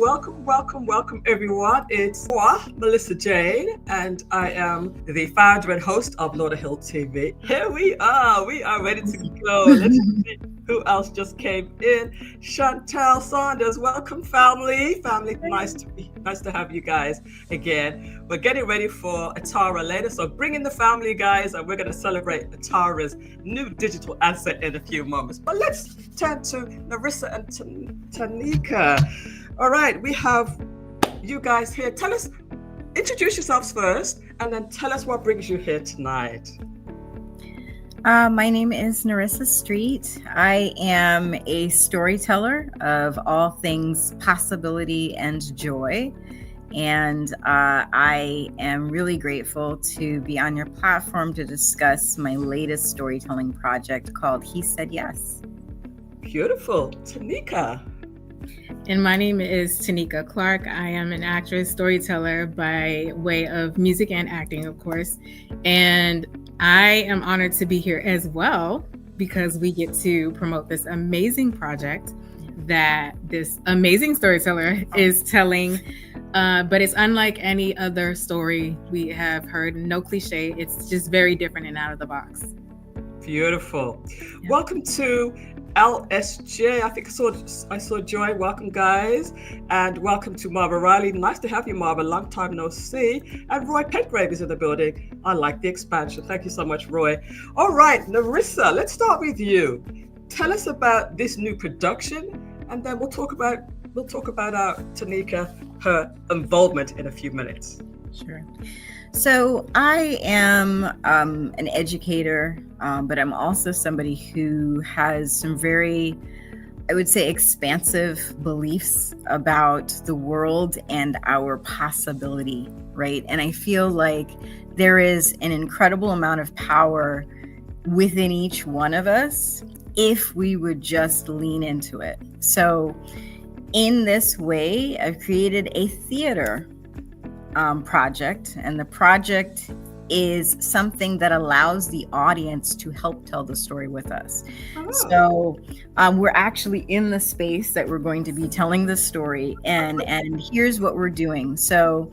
welcome everyone. It's Millissa Jayne, and I am the founder and host of Lauderhill TV. Here we are ready to go. Let's see who else just came in. Chantel Saunders, welcome family. Nice to have you guys again. We're getting ready for Atara later, so bring in the family, guys, and we're going to celebrate Atara's new digital asset in a few moments. But let's turn to Nerissa and Tanieka. All right, we have you guys here. Introduce yourselves first, and then tell us what brings you here tonight. My name is Nerissa Street. I am a storyteller of all things possibility and joy. And I am really grateful to be on your platform to discuss my latest storytelling project called He Said Yes. Beautiful. Tanieka. And my name is Tanieka Clarke. I am an actress, storyteller by way of music and acting, of course. And I am honored to be here as well because we get to promote this amazing project that this amazing storyteller is telling. But it's unlike any other story we have heard. No cliche. It's just very different and out of the box. Beautiful. Yeah. Welcome to LSJ. I think I saw Joy. Welcome, guys. And welcome to Marva Riley. Nice to have you, Marva. Long time no see. And Roy Petgrave is in the building. I like the expansion. Thank you so much, Roy. All right, Nerissa, let's start with you. Tell us about this new production, and then we'll talk about Tanieka, her involvement in a few minutes. Sure. So I am an educator, but I'm also somebody who has some very, I would say, expansive beliefs about the world and our possibility, right? And I feel like there is an incredible amount of power within each one of us if we would just lean into it. So in this way, I've created a theater project, and the project is something that allows the audience to help tell the story with us. So we're actually in the space that we're going to be telling the story, and here's what we're doing. So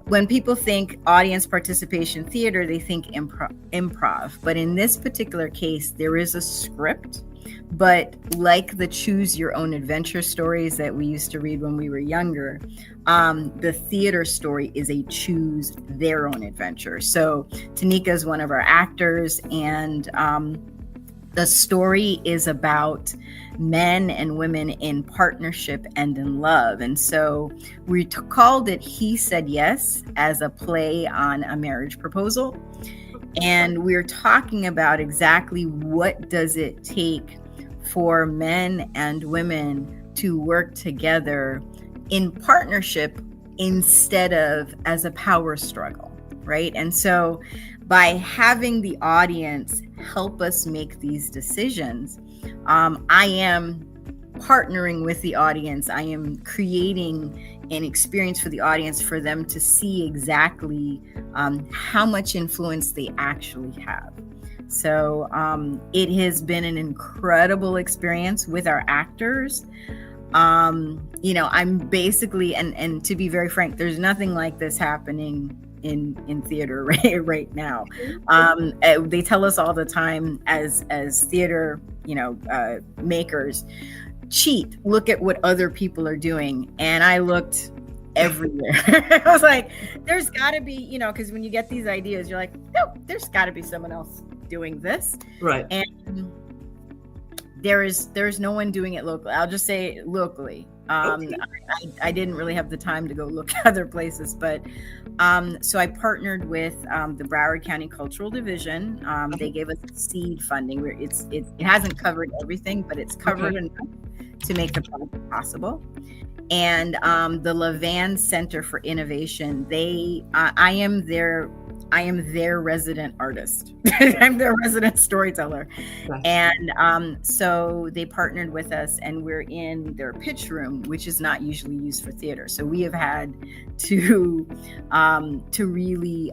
when people think audience participation theater, they think improv, but in this particular case, there is a script. But like the choose your own adventure stories that we used to read when we were younger, the theater story is a choose their own adventure. So Tanieka is one of our actors, and the story is about men and women in partnership and in love. And so we called it He Said Yes as a play on a marriage proposal. And we're talking about exactly what does it take for men and women to work together in partnership instead of as a power struggle, right? And so by having the audience help us make these decisions, I am partnering with the audience. I am creating an experience for the audience for them to see exactly how much influence they actually have. So it has been an incredible experience with our actors. I'm basically, and to be very frank, there's nothing like this happening in theater right now. They tell us all the time as theater, makers, cheat, look at what other people are doing. And I looked everywhere. I was like, there's got to be, because when you get these ideas, you're like, no, there's got to be someone else doing this. Right. And there's no one doing it locally. I'll just say locally. Okay. I didn't really have the time to go look at other places, but so I partnered with the Broward County Cultural Division. They gave us seed funding. It hasn't covered everything, but it's covered enough to make the project possible. And the Levan Center for Innovation, I am their resident artist. I'm their resident storyteller. Right. And so they partnered with us, and we're in their pitch room, which is not usually used for theater. So we have had to really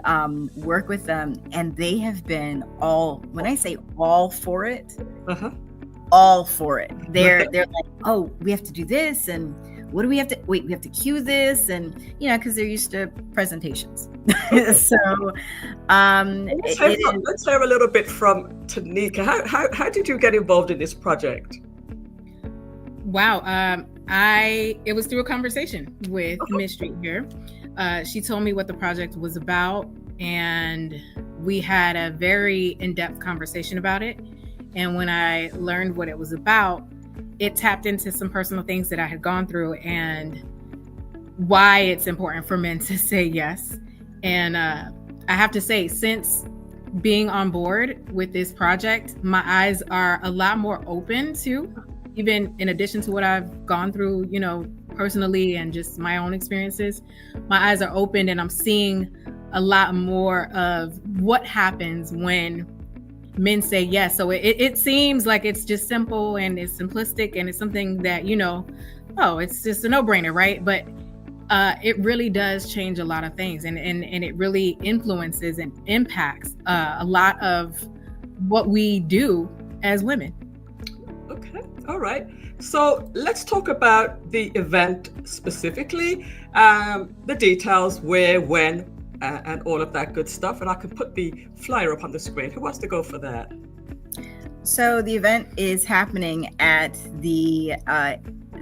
work with them, and they have been when I say all for it, all for it. They're like, oh, we have to do this, and what do we have to wait? We have to cue this, and because they're used to presentations. So let's hear a little bit from Tanieka. How did you get involved in this project? Wow, it was through a conversation with Miss Street here. She told me what the project was about, and we had a very in-depth conversation about it. And when I learned what it was about, it tapped into some personal things that I had gone through and why it's important for men to say yes. And I have to say, since being on board with this project, my eyes are a lot more open to, even in addition to what I've gone through, personally and just my own experiences, my eyes are open and I'm seeing a lot more of what happens when men say yes. So it seems like it's just simple and it's simplistic and it's something that, it's just a no-brainer, right? But it really does change a lot of things and it really influences and impacts a lot of what we do as women. Okay, all right. So let's talk about the event specifically, the details, where, when, and all of that good stuff. And I can put the flyer up on the screen. Who wants to go for that? So the event is happening at the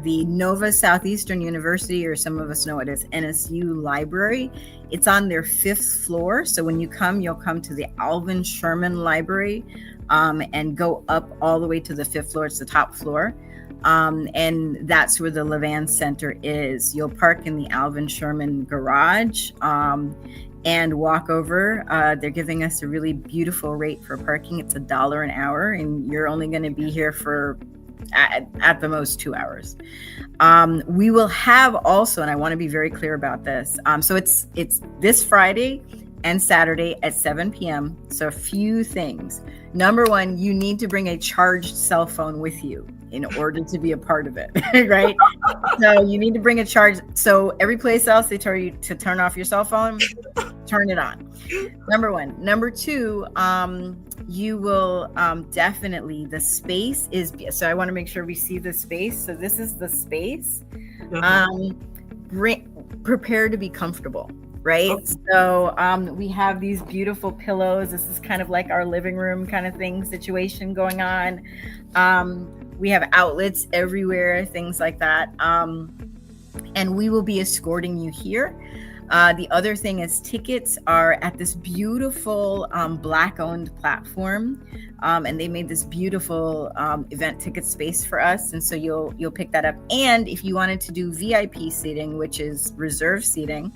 Nova Southeastern University, or some of us know it as NSU Library. It's on their 5th floor. So when you come, you'll come to the Alvin Sherman Library and go up all the way to the 5th floor. It's the top floor. And that's where the Levan Center is. You'll park in the Alvin Sherman garage and walk over. They're giving us a really beautiful rate for parking. It's $1 an hour, and you're only going to be here for at the most 2 hours. We will have also, and I want to be very clear about this. So it's this Friday and Saturday at 7 p.m. So a few things. Number one, you need to bring a charged cell phone with you in order to be a part of it, right? So you need to bring a charge. So every place else they tell you to turn off your cell phone, turn it on. Number one. Number two, you will definitely, the space is, so I want to make sure we see the space. So this is the space. Prepare to be comfortable. Right. Okay. So we have these beautiful pillows. This is kind of like our living room kind of thing situation going on. We have outlets everywhere, things like that. And we will be escorting you here. The other thing is tickets are at this beautiful Black-owned platform. And they made this beautiful event ticket space for us. And so you'll pick that up. And if you wanted to do VIP seating, which is reserve seating,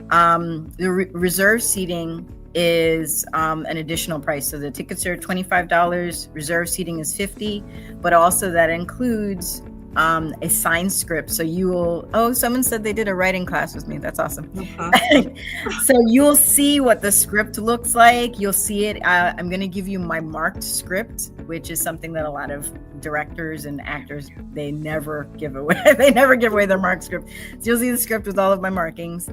the reserve seating is an additional price. So the tickets are $25, reserve seating is $50, but also that includes a signed script. So you will, someone said they did a writing class with me. That's awesome. So you'll see what the script looks like. You'll see it. I'm going to give you my marked script, which is something that a lot of directors and actors, they never give away. They never give away their marked script. So you'll see the script with all of my markings,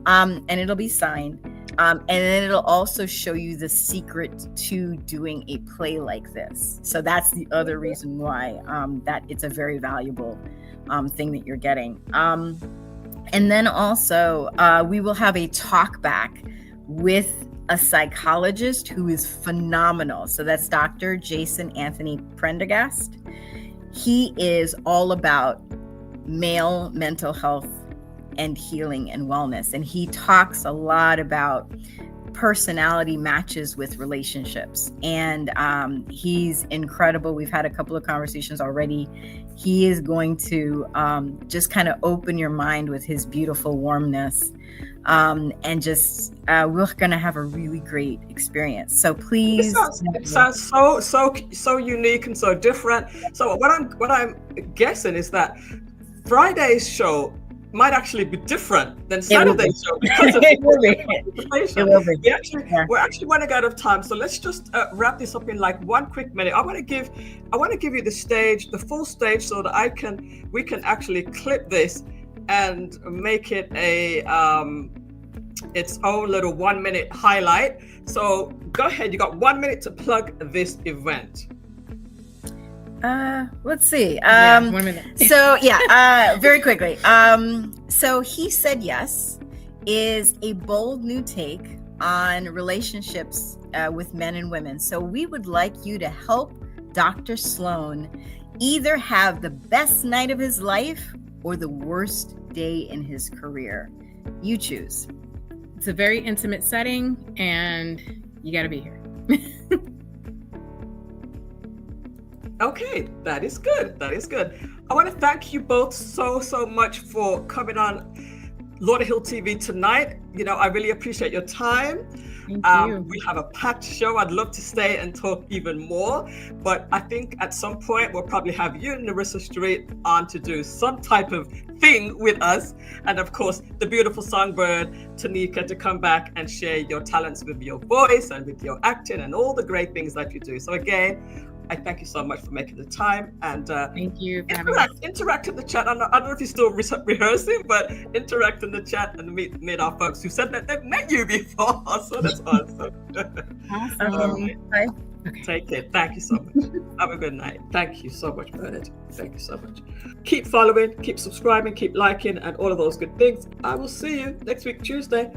and it'll be signed. And then it'll also show you the secret to doing a play like this. So that's the other reason why that it's a very valuable thing that you're getting. And then also we will have a talk back with a psychologist who is phenomenal. So that's Dr. Jason Anthony Prendergast. He is all about male mental health and healing and wellness. And he talks a lot about personality matches with relationships. And he's incredible. We've had a couple of conversations already. He is going to just kind of open your mind with his beautiful warmness. And just we're going to have a really great experience. So please. It sounds so unique and so different. So what I'm guessing is that Friday's show might actually be different than Saturday's show because of the we're actually running out of time. So let's just wrap this up in like one quick minute. I want to give you the stage, the full stage, so that we can actually clip this and make it its own little 1 minute highlight. So go ahead, you got 1 minute to plug this event. Let's see. Yeah, 1 minute. So very quickly. So He Said Yes is a bold new take on relationships with men and women. So we would like you to help Dr. Sloan either have the best night of his life or the worst day in his career. You choose. It's a very intimate setting, and you got to be here. Okay, that is good. That is good. I want to thank you both so much for coming on Lauderhill TV tonight. You know, I really appreciate your time. Thank you. We have a packed show. I'd love to stay and talk even more, but I think at some point we'll probably have you and Nerissa Street on to do some type of thing with us. And of course, the beautiful songbird, Tanieka, to come back and share your talents with your voice and with your acting and all the great things that you do. So again, I thank you so much for making the time, and thank you. Interact in the chat. I don't know if you're still rehearsing, but interact in the chat and meet our folks who said that they've met you before. So that's awesome. Awesome. Bye. Okay. Take care. Thank you so much. Have a good night. Thank you so much, Bernard. Thank you so much. Keep following, keep subscribing, keep liking, and all of those good things. I will see you next week, Tuesday.